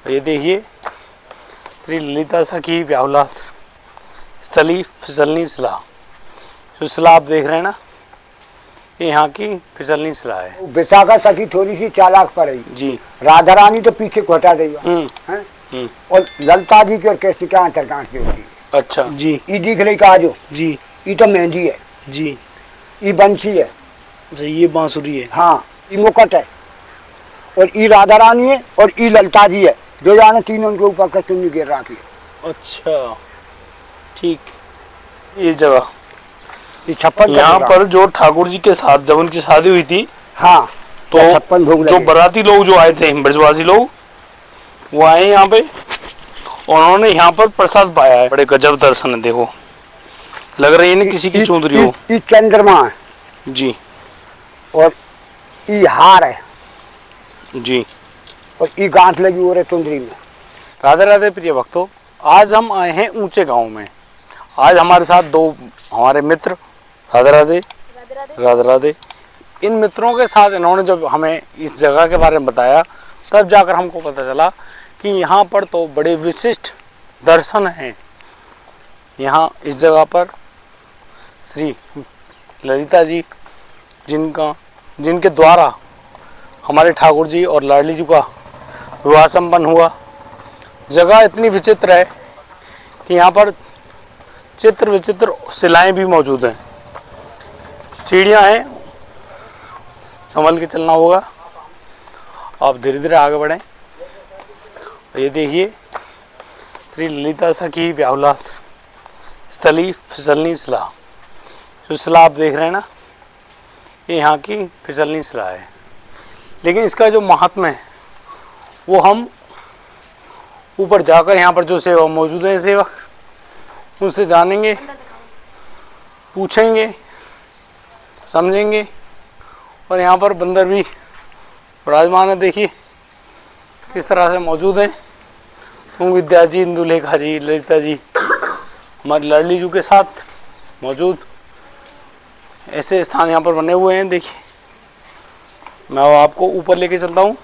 ये देखिए श्री ललिता सखी व्याहुला स्थली फिसलनी शिला। जो शिला आप देख रहे हैं ना, ये यहाँ की फिसलनी शिला है। विशाखा सखी थोड़ी सी चालाक पर है जी। राधा रानी तो पीछे को हटा देगा और ललिता जी की और कृष्ण के अंतरकांड की होती है। अच्छा जी। ये दिख रही का जो जी, ये तो मेहंदी है जी, ये बंसी है। अच्छा ये बांसुरी है। हाँ ये मुकुट है और ये राधा रानी है और ये ललिता जी है। जो जाने तीनों उनके ऊपर का चुन्नी गिर रखी है। अच्छा ठीक। ये जगह ये 56 यहाँ पर जो ठाकुर जी के साथ जब उनकी शादी हुई थी, हाँ तो 56 भोग जो लगे। बाराती लोग जो आए थे ब्रजवासी लोग, वो आए यहाँ पे, उन्होंने यहाँ पर प्रसाद पाया है। बड़े गजब दर्शन है, देखो लग रही है ना किसी की चुंदरी हो। ये चंद्रमा है जी और ये हार है जी। और ये गांठ लगी हो रही चुंदरी में। राधे राधे प्रिय भक्तों, आज हम आए हैं ऊंचे गांव में। आज हमारे साथ दो हमारे मित्र, राधे राधे राधे राधे। इन मित्रों के साथ इन्होंने जब हमें इस जगह के बारे में बताया, तब जाकर हमको पता चला कि यहाँ पर तो बड़े विशिष्ट दर्शन हैं। यहाँ इस जगह पर श्री ललिता जी, जिनके द्वारा हमारे ठाकुर जी और लाडली जी का विवाह संपन्न हुआ। जगह इतनी विचित्र है कि यहाँ पर चित्र विचित्र शिलाएं भी मौजूद हैं। सीढ़ियाँ हैं, संभल के चलना होगा। आप धीरे धीरे आगे बढ़ें। ये देखिए श्री ललिता सखी व्याहुला स्थली फिसलनी शिला। जो शिला आप देख रहे हैं ना, ये यहाँ की फिसलनी शिला है। लेकिन इसका जो महात्म्य है वो हम ऊपर जाकर यहाँ पर जो सेवक मौजूद हैं, सेवक उनसे जानेंगे, पूछेंगे, समझेंगे। और यहाँ पर बंदर भी विराजमान है, देखिए किस तरह से मौजूद हैं। तुंग विद्या जी, इंदुलेखा जी, ललिता जी हमारी लाडली जी के साथ मौजूद ऐसे स्थान यहाँ पर बने हुए हैं। देखिए मैं आपको ऊपर लेके चलता हूँ,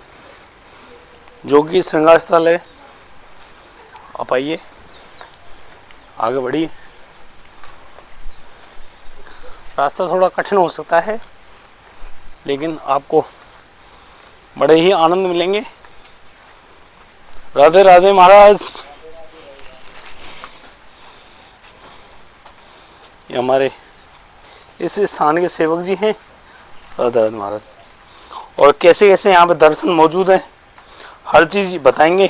जो कि श्रृंगार स्थल है। आप आइए, आगे बढ़िए। रास्ता थोड़ा कठिन हो सकता है, लेकिन आपको बड़े ही आनंद मिलेंगे। राधे राधे महाराज। ये हमारे इस स्थान के सेवक जी हैं, राधे राधे महाराज। और कैसे कैसे यहाँ पे दर्शन मौजूद हैं, हर चीज़ बताएंगे।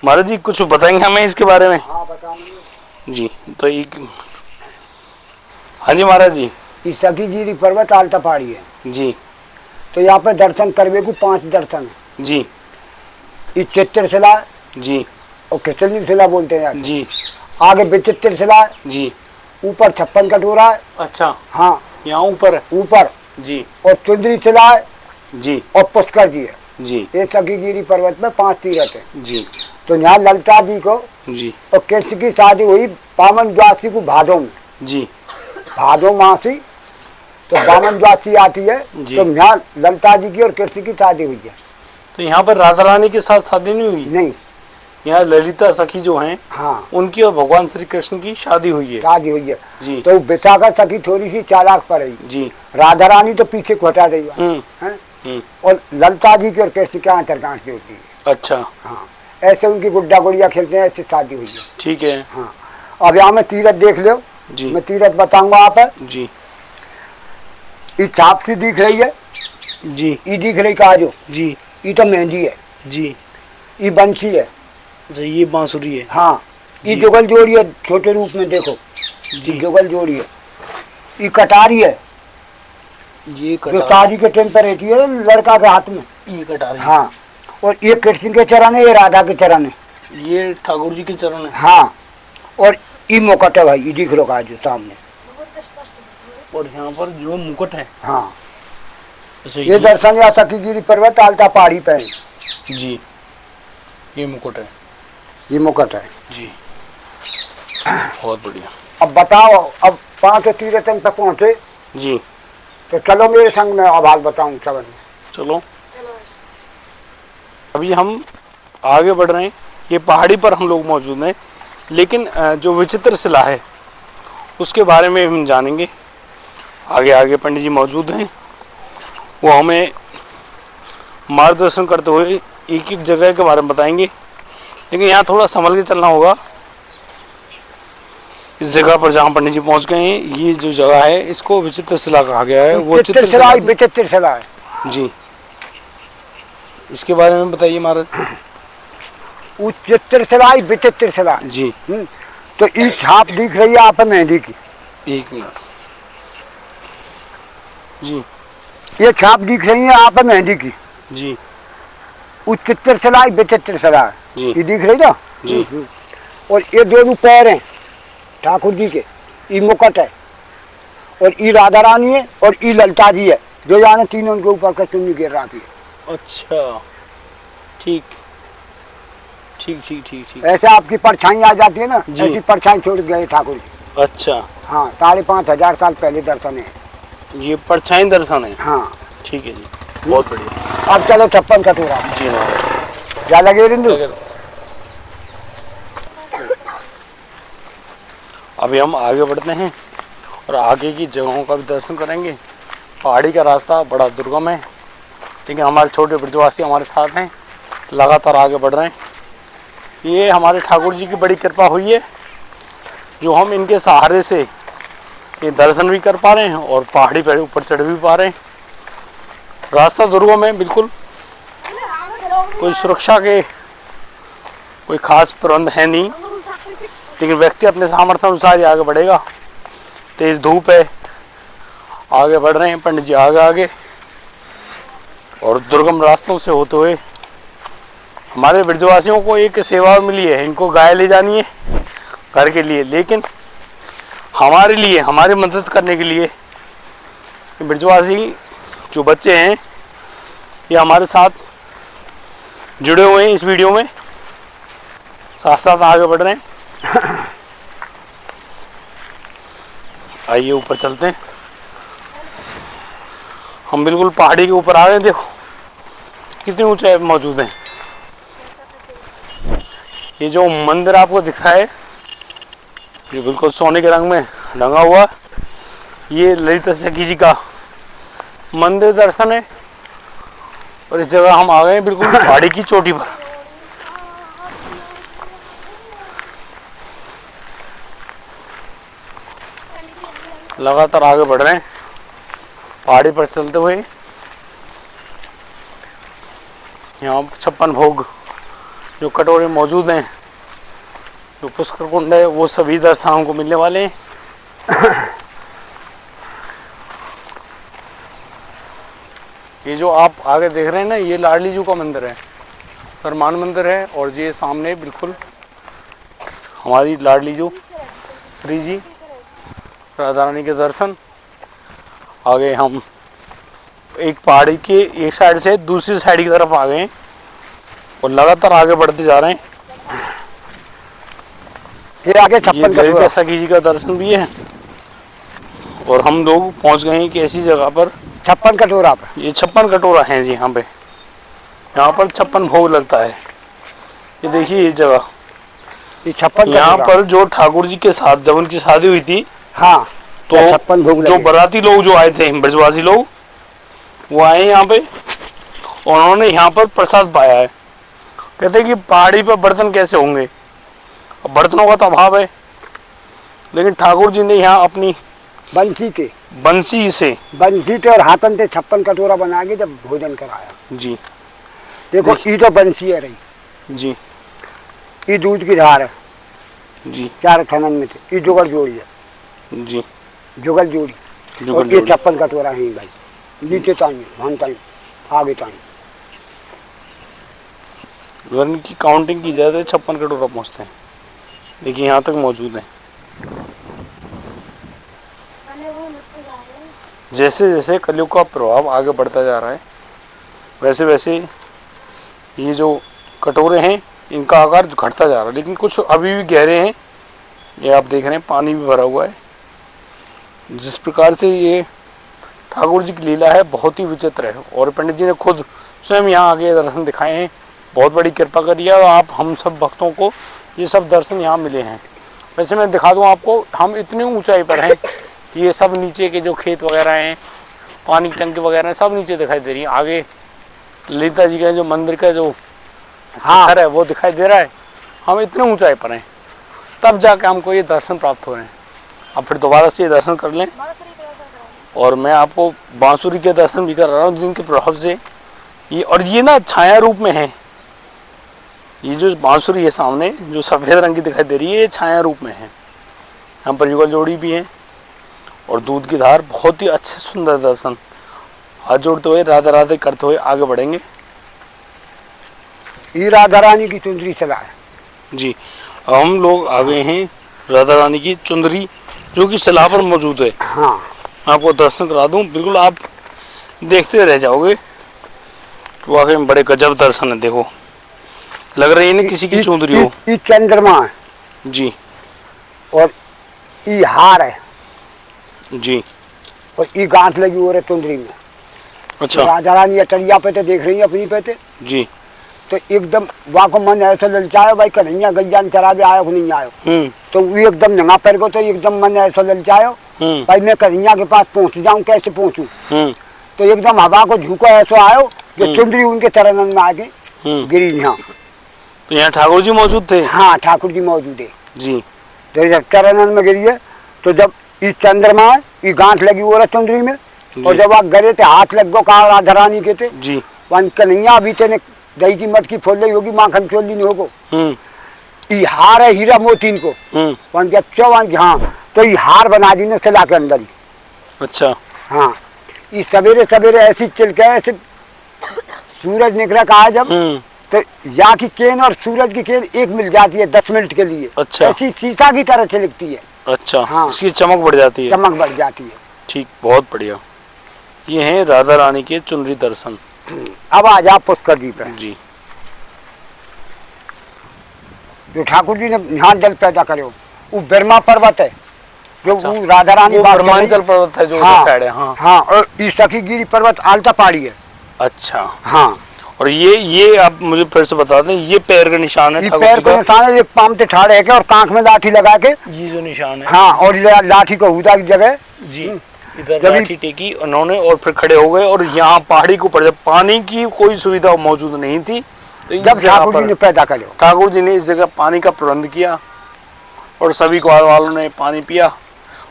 महाराज जी कुछ बताएंगे हमें इसके बारे में? हाँ बताऊंगे जी। तो एक हाँ जी महाराज जी। इस सखीगिरी पर्वत आलता पहाड़ी है जी। तो यहाँ पे दर्शन करवे को 5 दर्शन है जी। इस चित्रशिला जी और खिचड़ी शिला बोलते हैं जी। आगे विचित्र शिला जी। ऊपर 56 कटोरा है। अच्छा हाँ यहाँ ऊपर है। ऊपर जी और चुंदरी शिला है जी और पुष्कर जी है। जी ये सखीगिरी पर्वत में 5 तीर्थ है। जी तो यहाँ ललिता जी को जी और कृष्ण की शादी हुई बामन द्वासी को भादों में। जी। भादों मासी तो बामन द्वासी आती है। जी। तो यहाँ ललिता जी की और कृष्ण की शादी हुई है। तो यहाँ पर राधा रानी के साथ शादी नहीं हुई? नहीं, यहाँ ललिता सखी जो हैं, हाँ उनकी और भगवान श्री कृष्ण की शादी हुई है। शादी हुई है। जी। तो विशाखा सखी थोड़ी सी चालाक पर है। जी। राधा रानी तो पीछे को हटा देगा और ललिता जी की और कृष्ण के अंतरकांड की होती है। अच्छा हाँ ऐसे उनकी गुड्डा गुड़िया खेलते हैं, ऐसे शादी हुई है। ठीक है। हाँ अब यहाँ में तीरथ देख लो। जी। मैं तीरथ बताऊंगा आप। जी ये छाप सी दिख रही है। जी। ये दिख रही काजो। जी ये तो मेहंदी है। जी। ये बंसी है। अच्छा ये बांसुरी है। हाँ ये जुगल जोड़ी है, छोटे रूप में देखो जी। जुगल जोड़ी है। ये कटारी है, ये जो शादी के टाइम पर रहती है लड़का के हाथ में। ये कटारी। हाँ और ये कृष्ण के चरण है, ये राधा के चरण है। ये ठाकुर जी के चरण है। हाँ और ये मुकुट है भाई, ये दिख लो जो सामने। और यहाँ पर जो मुकुट है। हाँ अच्छा ये दर्शन या सखीगिरी पर्वत आलता पहाड़ी पे है। जी ये मुकुट है। ये मुकुट है जी। बहुत बढ़िया। अब बताओ, अब 5 तीर्थन पे पहुँचे जी। तो चलो मेरे संग में आवाज बताऊँ सब। चलो अभी हम आगे बढ़ रहे हैं। ये पहाड़ी पर हम लोग मौजूद हैं, लेकिन जो विचित्र शिला है उसके बारे में हम जानेंगे। आगे आगे पंडित जी मौजूद हैं, वो हमें मार्गदर्शन करते हुए एक एक जगह के बारे में बताएंगे। लेकिन यहाँ थोड़ा संभल के चलना होगा। इस जगह पर जहाँ पंडित जी पहुँच गए हैं, ये जो जगह है इसको विचित्र शिला कहा गया है। वो विचित्र शिला है जी, इसके बारे में बताइए महाराज। उच्चित्र शिला विचित्र शिला जी। तो ये छाप दिख रही है आप मेहंदी की, एक मिनट जी। ये छाप दिख रही है आप मेहंदी की जी। उच्चित्र शिला विचित्र शिला जी। ये दिख रही ना जी। और ये दोनों पैर हैं ठाकुर जी के, ये मुकुट है और ये राधा रानी है और ये ललिता जी है, जो जाने तीनों के ऊपर का चुन्नी गिर रखी है। अच्छा, ठीक ठीक ठीक ठीक ठीक। ऐसे आपकी परछाई आ जाती है ना, जी। ऐसी परछाई छोड़ गए ठाकुर जी। अच्छा, हाँ, 5,500 साल पहले दर्शन है। ये परछाई दर्शन है। हाँ ठीक है जी, बहुत बढ़िया। अब चलो 56 कटोरा जी महाराज। क्या लगे रिंदु? अभी हम आगे बढ़ते हैं और आगे की जगहों का भी दर्शन करेंगे। पहाड़ी का रास्ता बड़ा दुर्गम है, लेकिन हमारे छोटे ब्रजवासी हमारे साथ हैं, लगातार आगे बढ़ रहे हैं। ये हमारे ठाकुर जी की बड़ी कृपा हुई है, जो हम इनके सहारे से ये दर्शन भी कर पा रहे हैं और पहाड़ी पर ऊपर चढ़ भी पा रहे हैं। रास्ता दुर्गम है बिल्कुल, कोई सुरक्षा के कोई खास प्रबंध है नहीं, लेकिन व्यक्ति अपने सामर्थ्य अनुसार ही आगे बढ़ेगा। तेज धूप है, आगे बढ़ रहे हैं पंडित जी आगे आगे, और दुर्गम रास्तों से होते हुए हमारे ब्रजवासियों को एक सेवा मिली है। इनको गाय ले जानी है घर के लिए, लेकिन हमारे लिए, हमारी मदद करने के लिए ब्रजवासी जो बच्चे हैं ये हमारे साथ जुड़े हुए हैं इस वीडियो में, साथ साथ आगे बढ़ रहे हैं। आइए ऊपर चलते हैं। हम बिल्कुल पहाड़ी के ऊपर आ गए। देखो कितनी ऊंचाई मौजूद है। ये जो मंदिर आपको दिख रहा है, ये बिल्कुल सोने के रंग में रंगा हुआ, ये ललिता सखी जी का मंदिर दर्शन है। और इस जगह हम आ गए बिल्कुल पहाड़ी की चोटी पर। लगातार आगे बढ़ रहे हैं पहाड़ी पर चलते हुए। यहाँ 56 भोग जो कटोरे मौजूद हैं, जो पुष्कर कुंड है, वो सभी दर्शकों को मिलने वाले हैं। ये जो आप आगे देख रहे हैं ना, ये लाडली जी का मंदिर है, हनुमान मंदिर है। और ये सामने बिल्कुल हमारी लाडली जी श्री जी राधा रानी के दर्शन। आगे हम एक पहाड़ी के एक साइड से दूसरी साइड की तरफ आ गए हैं और लगातार आगे बढ़ते जा रहे हैं। ये आगे 56 ललिता सखी जी का दर्शन भी है और हम लोग पहुंच गए हैं एक ऐसी जगह पर, 56 कटोरा पर। ये 56 कटोरा हैं जी। यहाँ पे, यहाँ पर 56 भोग लगता है। ये देखिए ये जगह, ये 56 यहाँ पर जो ठाकुर जी के साथ जब उनकी शादी हुई थी, हाँ, तो 56 भोग जो लगे। बाराती लोग जो आए थे, ब्रजवासी लोग, वो आए यहाँ पे और उन्होंने यहाँ पर प्रसाद पाया है। कहते हैं कि पहाड़ी पर बर्तन कैसे होंगे, अब बर्तनों का तो अभाव है, लेकिन ठाकुर जी ने यहाँ अपनी बंसी से और हाथन से 56 कटोरा बना के जब भोजन कराया। जी देखो ये तो बंसी है रही जी, ये दूध की धार है जी 4 थनन में थे, ये जुगल जोड़ी है जी, जुगल जोड़ी। और ये 56 कटोरा है भाई, नीचे तानी भन तानी आगे तानी। अगर इनकी काउंटिंग की जाए तो 56 कटोरा पहुँचते हैं। देखिए यहाँ तक मौजूद हैं। जैसे जैसे कलयुग का प्रभाव आगे बढ़ता जा रहा है, वैसे वैसे ये जो कटोरे हैं इनका आकार घटता जा रहा है, लेकिन कुछ अभी भी गहरे हैं। ये आप देख रहे हैं पानी भी भरा हुआ है। जिस प्रकार से ये ठाकुर जी की लीला है बहुत ही विचित्र है, और पंडित जी ने खुद स्वयं यहाँ आके दर्शन दिखाए हैं। बहुत बड़ी कृपा करी है और आप हम सब भक्तों को ये सब दर्शन यहाँ मिले हैं। वैसे मैं दिखा दूँ आपको, हम इतनी ऊंचाई पर हैं कि ये सब नीचे के जो खेत वगैरह हैं, पानी की टंकी वगैरह हैं, सब नीचे दिखाई दे रही है। आगे ललिता जी का जो मंदिर का जो शिखर है वो दिखाई दे रहा है। हम इतने ऊंचाई पर हैं, तब जाके हमको ये दर्शन प्राप्त हो रहे हैं। अब फिर दोबारा से ये दर्शन कर लें। और मैं आपको बांसुरी के दर्शन भी कर रहा हूँ, जिनके प्रभाव से ये, और ये ना छाया रूप में है। ये जो बांसुरी है सामने जो सफ़ेद रंग की दिखाई दे रही है, ये छाया रूप में है। यहाँ पर युगल जोड़ी भी है और दूध की धार। बहुत ही अच्छे सुंदर दर्शन। हाथ जोड़ते हुए राधे राधे करते हुए आगे बढ़ेंगे। ये राधा रानी की चुंदरी चला है जी, हम लोग आ गए हैं राधा रानी की चुंदरी जो कि सलाह पर मौजूद है। हाँ, आपको दर्शन करा दूं, बिल्कुल आप देखते रह जाओगे। वाकई में बड़े गजब दर्शन है। देखो, लग रही है ना किसी की चुंदरी हो। ये चंद्रमा है जी, और ये हार है जी, और ये गांठ लगी हो रही चुंदरी में। अच्छा, राधा रानी अटरिया पे तो देख रही है अपनी पे जी, तो एकदम वहाँ को मन ऐसा ललचायो भाई कन्हैया गैया ने चरा भी आयो कि नहीं आयो। तो वो एकदम नंगा पैर को तो एकदम मन ऐसा ललचायो भाई मैं कन्हैया के पास पहुँच जाऊँ, कैसे पहुँचूँ। तो एकदम हवा को झुको ऐसा आयो जो चुंदरी उनके चरणन में आके गिरी। यहाँ तो यहाँ ठाकुर जी मौजूद थे। हाँ, ठाकुर जी मौजूद है जी। तो जब चरणन में गिरी है तो जब ये चंद्रमा है ये गांठ लगी हो रहा चुंदरी में, और जब आप गए थे हाथ लग गो कहा राधा रानी के थे जी, वन कन्हैया अभी तेने दही की मटकी फोल रही होगी, माखन चोल नहीं होगो। ये हार है हीरा मोतीन को वन के अच्छा वन की। हाँ, तो ये हार बना दी ने सिला के अंदर ही। अच्छा, हाँ, ये सवेरे सवेरे ऐसी चिल के ऐसे सूरज निकला कहा जब तो यहाँ की केन और सूरज की केन एक मिल जाती है 10 मिनट के लिए। अच्छा, ऐसी शीशा की तरह चलती है। अच्छा, हाँ, इसकी चमक बढ़ जाती है। चमक बढ़ जाती है। ठीक, बहुत बढ़िया। ये है राधा रानी के चुनरी दर्शन। अब आ जा पुष्कर जी पे। जी, जो ठाकुर जी ने यहाँ जल पैदा करे वो ब्रह्मा पर्वत है जो अच्छा, वो राधा रानी बात कर रही है। ब्रह्मांचल पर्वत है जो हाँ, साइड है। हाँ, हाँ, और ये सखीगिरी पर्वत आलता पहाड़ी है। अच्छा, हाँ, और ये आप मुझे फिर से बता दें, ये पैर का निशान है ये ठाकुर पैर जी को का। निशान है, एक पाम पे ठाड़े है और कांख में लाठी लगा के। ये जो निशान है। हाँ, और लाठी को हुदा की जगह जी, इधर लाठी टेकी उन्होंने और फिर खड़े हो गए। और यहाँ पहाड़ी के ऊपर जब पानी की कोई सुविधा मौजूद नहीं थी तो जब ठाकुर जी ने पैदा करे ठाकुर जी ने इस जगह पानी का प्रबंध किया और सभी ग्वाल वालों ने पानी पिया।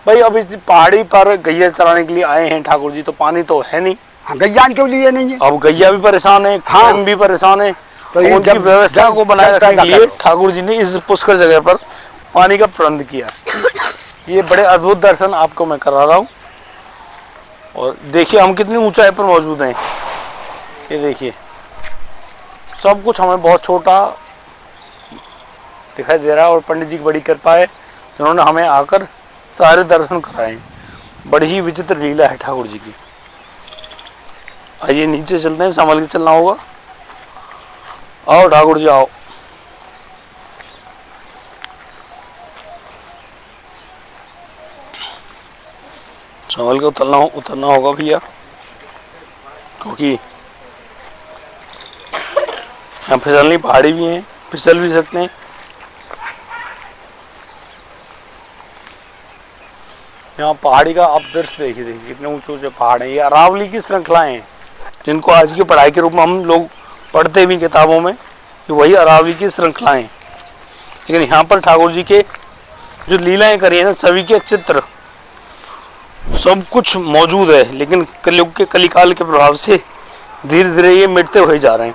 भाई अब इस पहाड़ी पर गैया चराने के लिए आए हैं ठाकुर जी, तो पानी तो है नहीं। हाँ, गैया के लिए नहीं है। अब गैया भी परेशान है, हाँ, हम भी परेशान है। तो उनकी व्यवस्था को बनाए रखने के लिए ठाकुर जी ने इस पुष्कर जगह पर पानी का प्रबंध किया। ये बड़े अद्भुत दर्शन आपको मैं करा रहा हूँ। और देखिए हम कितनी ऊंचाई पर मौजूद हैं। ये देखिए सब कुछ हमें बहुत छोटा दिखाई दे रहा है और पंडित जी की बड़ी कृपा है जिन्होंने हमें आकर सारे दर्शन कराए। बड़ी ही विचित्र लीला है ठाकुर जी की। आइए नीचे चलते हैं, संभल के चलना होगा। आओ ठाकुर जी आओ। संभल के उतरना होगा भैया, क्योंकि यहाँ फिसलनी पहाड़ी भी है, फिसल भी सकते हैं। यहाँ पहाड़ी का आप दृश्य देखिए कितने ऊंचे ऊंचे पहाड़ हैं। ये अरावली की श्रृंखलाएं हैं जिनको आज की पढ़ाई के रूप में हम लोग पढ़ते भी किताबों में कि वही अरावली की श्रृंखलाएं। लेकिन यहाँ पर ठाकुर जी के जो लीलाएं करी है ना, सभी के चित्र सब कुछ मौजूद है। लेकिन कलयुग के कलिकाल के प्रभाव से धीरे धीरे ये मिटते हुए जा रहे हैं।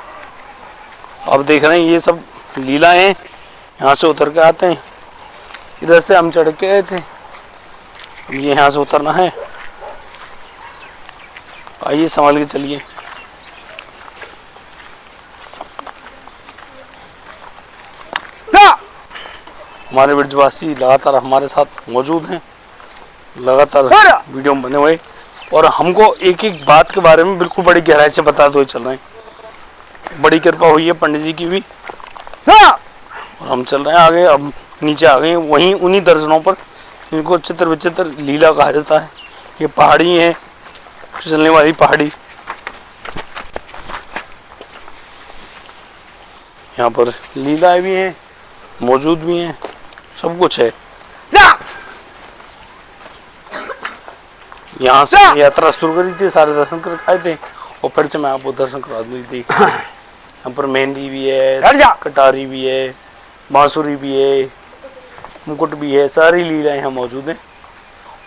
अब देख रहे हैं ये सब लीलाएं हैं। यहाँ से उतर के आते हैं, इधर से हम चढ़ के गए थे, अब ये यहाँ से उतरना है। आइए संभाल के चलिए। हमारे ब्रजवासी लगातार हमारे साथ मौजूद हैं, लगातार वीडियो में बने हुए और हमको एक एक बात के बारे में बिल्कुल बड़ी गहराई से बताते हुए चल रहे हैं। बड़ी कृपा हुई है पंडित जी की भी और हम चल रहे हैं आगे। अब नीचे आ गए वहीं उन्हीं दर्शनों पर इनको चित्र विचित्र लीला कहा जाता है। ये पहाड़ी है, फिसलने वाली पहाड़ी। यहाँ पर लीलाएं भी हैं, मौजूद भी हैं, सब कुछ है। यहाँ से यात्रा शुरू करी थी, सारे दर्शन कर आए थे और फिर से मैं आपको दर्शन करा दी थी। यहाँ पर मेहंदी भी है, कटारी भी है, बांसुरी भी है, मुकुट भी है, सारी लीलाएं यहाँ मौजूद हैं।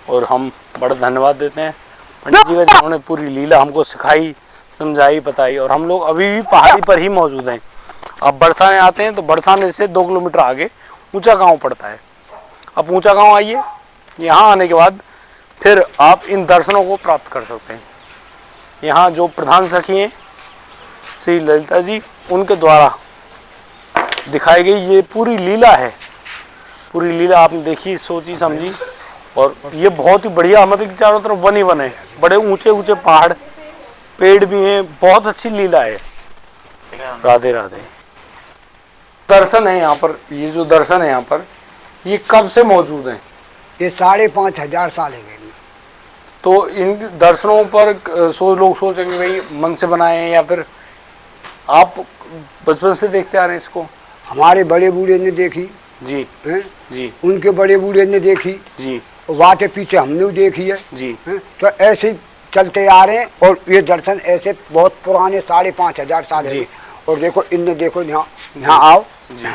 और हम बड़ा धन्यवाद देते हैं पंडित जी का, जिन्होंने पूरी लीला हमको सिखाई, समझाई, बताई। और हम लोग अभी भी पहाड़ी पर ही मौजूद हैं। अब बरसाने आते हैं तो बरसाने से 2 किलोमीटर आगे ऊंचा गांव पड़ता है। अब ऊंचा गांव आइए, यहाँ आने के बाद फिर आप इन दर्शनों को प्राप्त कर सकते हैं। यहाँ जो प्रधान सखी हैं श्री ललिता जी, उनके द्वारा दिखाई गई ये पूरी लीला है। पूरी लीला आपने देखी, सोची, समझी। और ये बहुत ही बढ़िया, मतलब कि चारों तरफ वन ही वन है, बड़े ऊंचे ऊंचे पहाड़, पेड़ भी हैं, बहुत अच्छी लीला है। राधे राधे। दर्शन है यहाँ पर, ये जो दर्शन है यहाँ पर, ये कब से मौजूद हैं? ये 5,500 साल है। तो इन दर्शनों पर लोग सोचेंगे भाई मन से बनाए हैं, या फिर आप बचपन से देखते आ रहे हैं इसको? हमारे बड़े बूढ़े ने देखी जी हैं? जी। उनके बड़े बूढ़े ने देखी जी। वहाँ के पीछे हमने देखी है जी। हैं? तो ऐसे ही चलते आ रहे हैं। और ये दर्शन ऐसे बहुत पुराने 5,500 साल है। और देखो इनने, देखो यहाँ आओ जी।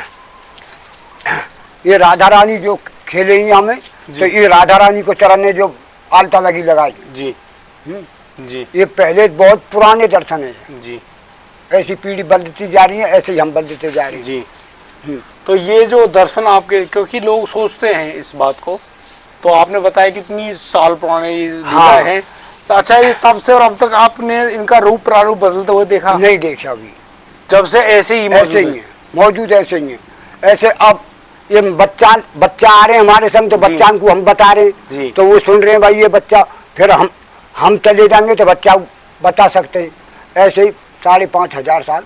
ये राधा रानी जो खेले यहाँ में, तो ये राधा रानी को चरण ने जो आलता लगी लगाई जी जी। ये पहले बहुत पुराने दर्शन है जी। ऐसी पीढ़ी बदलती जा रही है, ऐसे ही हम बदलते जा रहे हैं जी। तो ये जो दर्शन आपके, क्योंकि लोग सोचते हैं इस बात को, तो आपने बताया कितनी साल पुराने हाँ। हैं। तो अच्छा, ये तब से और अब तक आपने इनका रूप प्रारूप बदलते हुए देखा? नहीं देखा अभी, जब से ऐसे ही ऐसे ही है मौजूद, ऐसे ही है। ऐसे अब ये बच्चा आ रहे हैं हमारे संग, तो बच्चा को हम बता रहे हैं, तो वो सुन रहे हैं भाई ये बच्चा, फिर हम चले जाएंगे तो बच्चा बता सकते हैं। ऐसे ही 5,500 साल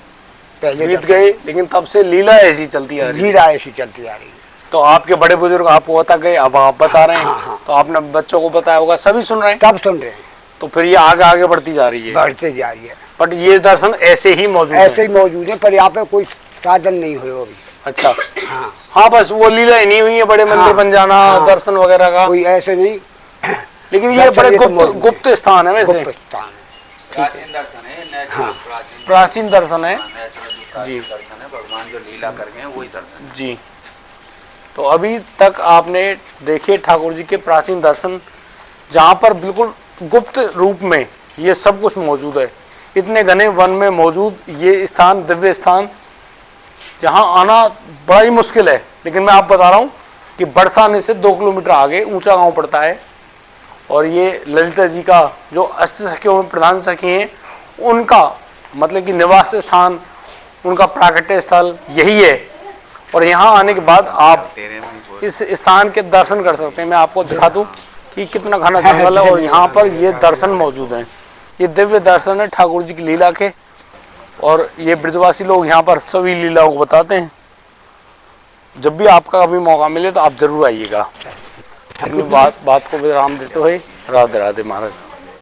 पहले बीत गए, लेकिन तब से लीला ऐसी चलती आ रही है। लीला ऐसी चलती आ रही है। तो आपके बड़े बुजुर्ग आपको बता गए, अब आप बता रहे हैं। हाँ। तो आपने बच्चों को बताया होगा, सभी सुन रहे हैं, सब सुन रहे हैं। तो फिर ये आगे आगे बढ़ती जा रही है, बढ़ते जा रही है। बट ये दर्शन ऐसे ही मौजूद है। ऐसे ही मौजूद है, पर यहाँ पे कोई साधन नहीं हुए अभी। अच्छा। हाँ हाँ, बस वो लीला ही नहीं हुई है, बड़े मंदिर बन जाना, दर्शन वगैरह का कोई ऐसे नहीं। लेकिन ये बड़े गुप्त स्थान है वैसे। प्राचीन दर्शन है, प्राचीन दर्शन है जी। दर्शन है, भगवान जो लीला कर गए वही दर्शन जी। तो अभी तक आपने देखे ठाकुर जी के प्राचीन दर्शन, जहाँ पर बिल्कुल गुप्त रूप में ये सब कुछ मौजूद है। इतने घने वन में मौजूद ये स्थान, दिव्य स्थान, जहाँ आना बड़ा ही मुश्किल है। लेकिन मैं आप बता रहा हूँ कि बरसाने से 2 किलोमीटर आगे ऊंचा गांव पड़ता है। और ये ललिता जी का जो अष्ट सखियों में प्रधान सखी हैं, उनका मतलब कि निवास स्थान, उनका प्राकट्य स्थल यही है। और यहाँ आने के बाद आप इस स्थान के दर्शन कर सकते हैं। मैं आपको दिखा दूँ कि कितना घना जंगल है और यहाँ पर ये दर्शन मौजूद हैं। ये दिव्य दर्शन है ठाकुर जी की लीला के। और ये ब्रजवासी लोग यहाँ पर सभी लीलाओं को बताते हैं। जब भी आपका कभी मौका मिले तो आप जरूर आइएगा। अपनी बात को विराम देते हुए राधे राधे महाराज।